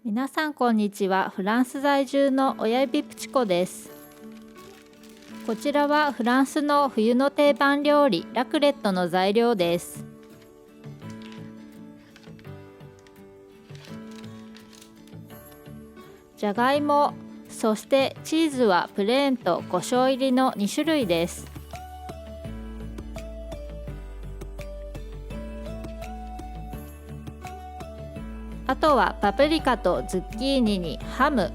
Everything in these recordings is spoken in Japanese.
皆さんこんにちは。フランス在住の親指プチコです。こちらはフランスの冬の定番料理ラクレットの材料です。じゃがいも、そしてチーズはプレーンと胡椒入りの2種類です。あとはパプリカとズッキーニにハム、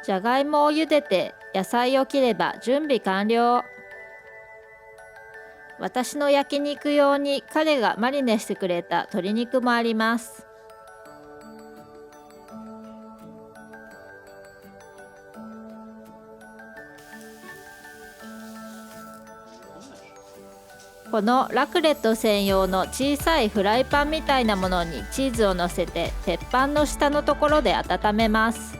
じゃがいもを茹でて野菜を切れば準備完了。私の焼肉用に彼がマリネしてくれた鶏肉もあります。このラクレット専用の小さいフライパンみたいなものにチーズをのせて鉄板の下のところで温めます。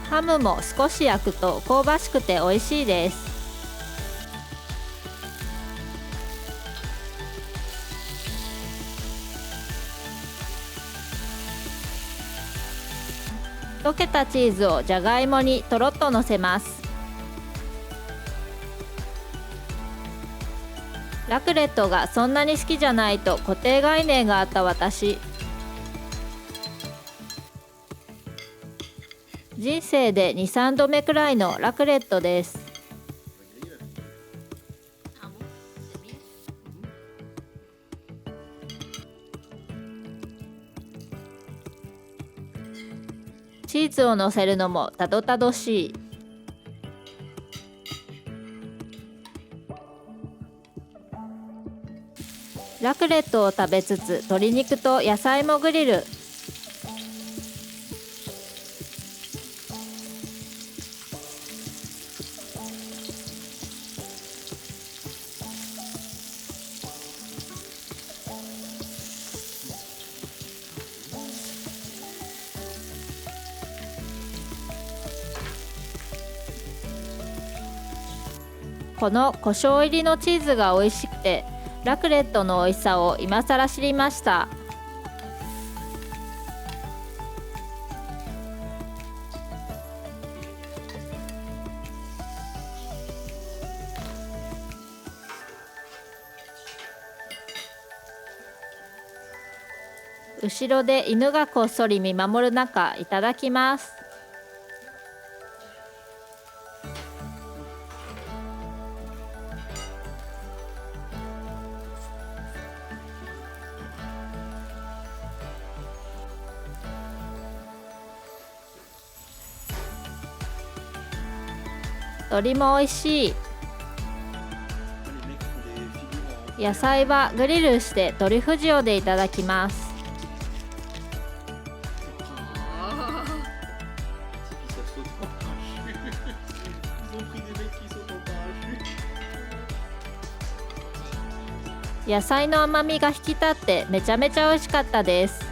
ハムも少し焼くと香ばしくて美味しいです。溶けたチーズをじゃがいもにとろっとのせます。ラクレットがそんなに好きじゃないと固定概念があった私。人生で2、3度目くらいのラクレットです。チーズをのせるのもたどたどしい。ラクレットを食べつつ鶏肉と野菜もグリル。この胡椒入りのチーズが美味しくてラクレットの美味しさを今更知りました。後ろで犬がこっそり見守る中、いただきます。鶏も美味しい。野菜はグリルしてトリュフ塩でいただきます。野菜の甘みが引き立ってめちゃめちゃ美味しかったです。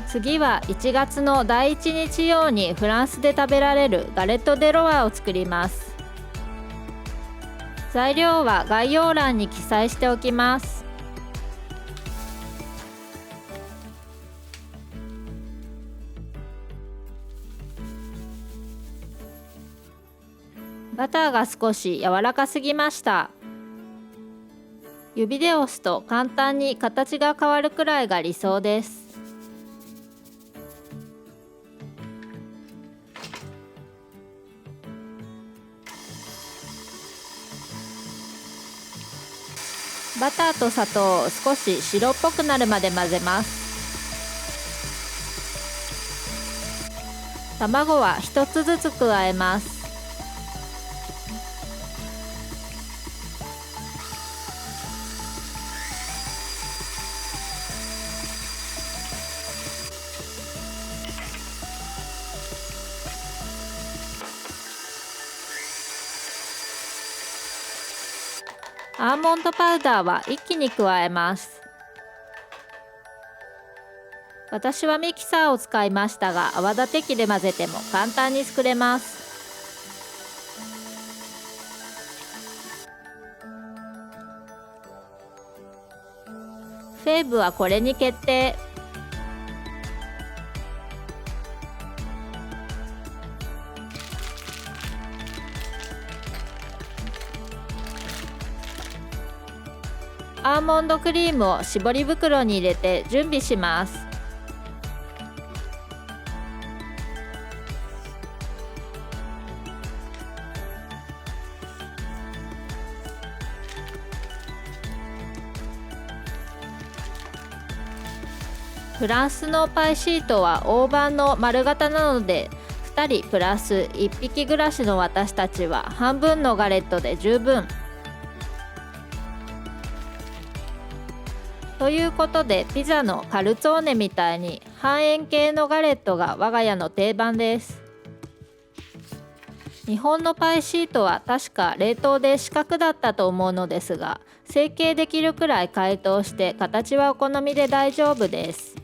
次は1月の第1日曜にフランスで食べられるガレット・デ・ロワを作ります。材料は概要欄に記載しておきます。バターが少し柔らかすぎました。指で押すと簡単に形が変わるくらいが理想です。バターと砂糖を少し白っぽくなるまで混ぜます。卵は一つずつ加えます。アーモンドパウダーは一気に加えます。私はミキサーを使いましたが、泡立て器で混ぜても簡単に作れます。フェーブはこれに決定。アーモンドクリームを絞り袋に入れて準備します。フランスのパイシートは大判の丸型なので、2人プラス1匹暮らしの私たちは半分のガレットで十分。ということで、ピザのカルツォーネみたいに半円形のガレットが我が家の定番です。日本のパイシートは確か冷凍で四角だったと思うのですが、成形できるくらい解凍して形はお好みで大丈夫です。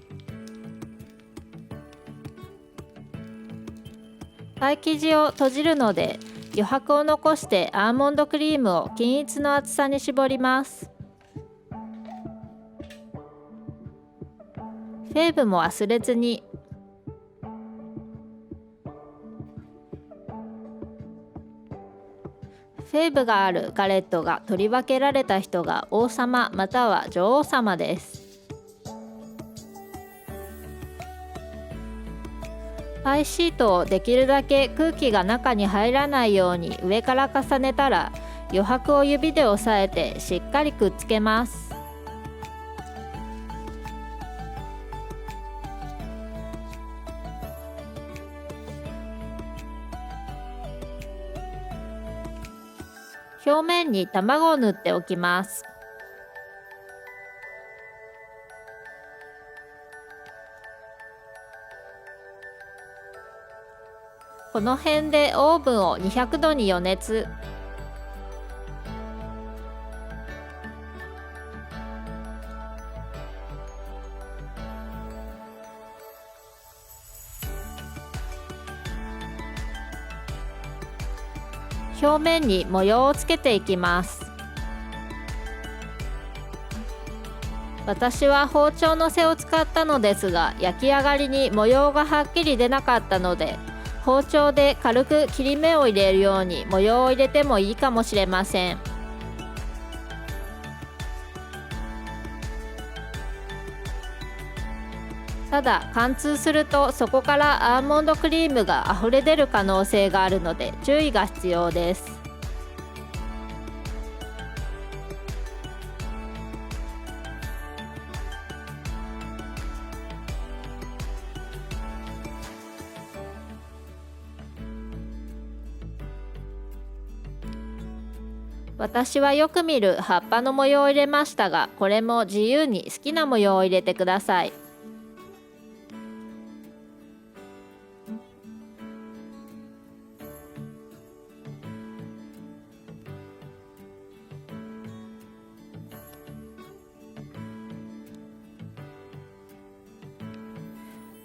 パイ生地を閉じるので余白を残してアーモンドクリームを均一の厚さに絞ります。フェーブも忘れずに。フェーブがあるガレットが取り分けられた人が王様または女王様です。パイシートをできるだけ空気が中に入らないように上から重ねたら、余白を指で押さえてしっかりくっつけます。表面に卵を塗っておきます。この辺でオーブンを200度に予熱。表面に模様をつけていきます。私は包丁の背を使ったのですが、焼き上がりに模様がはっきり出なかったので、包丁で軽く切り目を入れるように模様を入れてもいいかもしれません。ただ貫通するとそこからアーモンドクリームがあふれ出る可能性があるので注意が必要です。私はよく見る葉っぱの模様を入れましたが、これも自由に好きな模様を入れてください。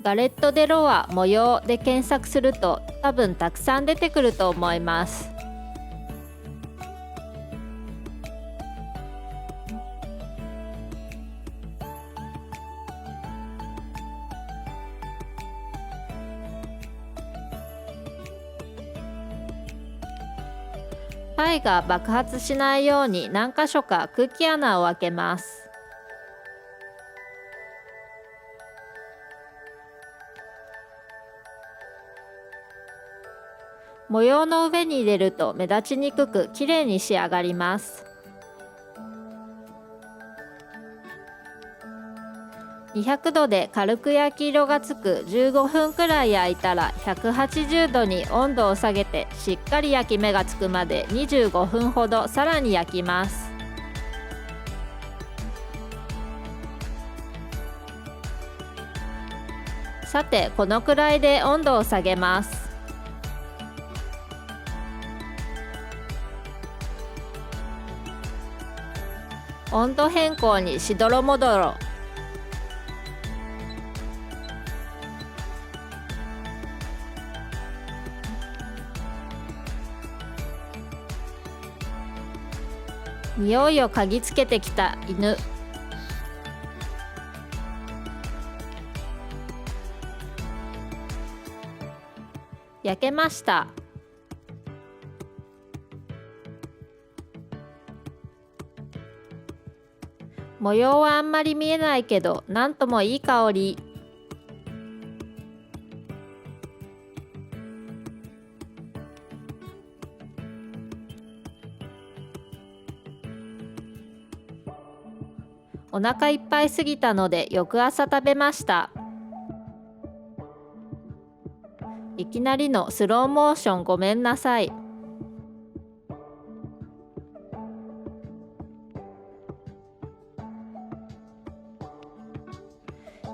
ガレット・デ・ロワ模様で検索すると多分たくさん出てくると思います。パイが爆発しないように何箇所か空気穴を開けます。模様の上に入れると目立ちにくくきれいに仕上がります。200度で軽く焼き色がつく15分くらい焼いたら、180度に温度を下げてしっかり焼き目がつくまで25分ほどさらに焼きます。さてこのくらいで温度を下げます。温度変更にしどろもどろ。匂いを嗅ぎつけてきた犬。焼けました。模様はあんまり見えないけど、なんともいい香り。お腹いっぱいすぎたので翌朝食べました。いきなりのスローモーションごめんなさい。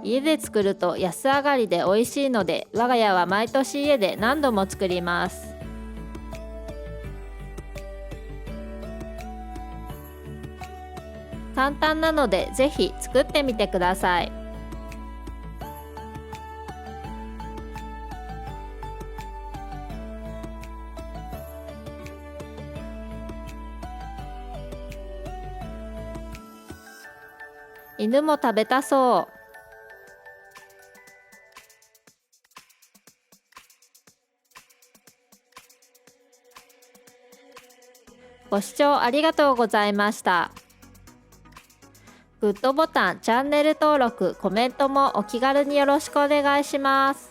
家で作ると安上がりで美味しいので、我が家は毎年家で何度も作ります。簡単なのでぜひ作ってみてください。犬も食べたそう。ご視聴ありがとうございました。グッドボタン、チャンネル登録、コメントもお気軽によろしくお願いします。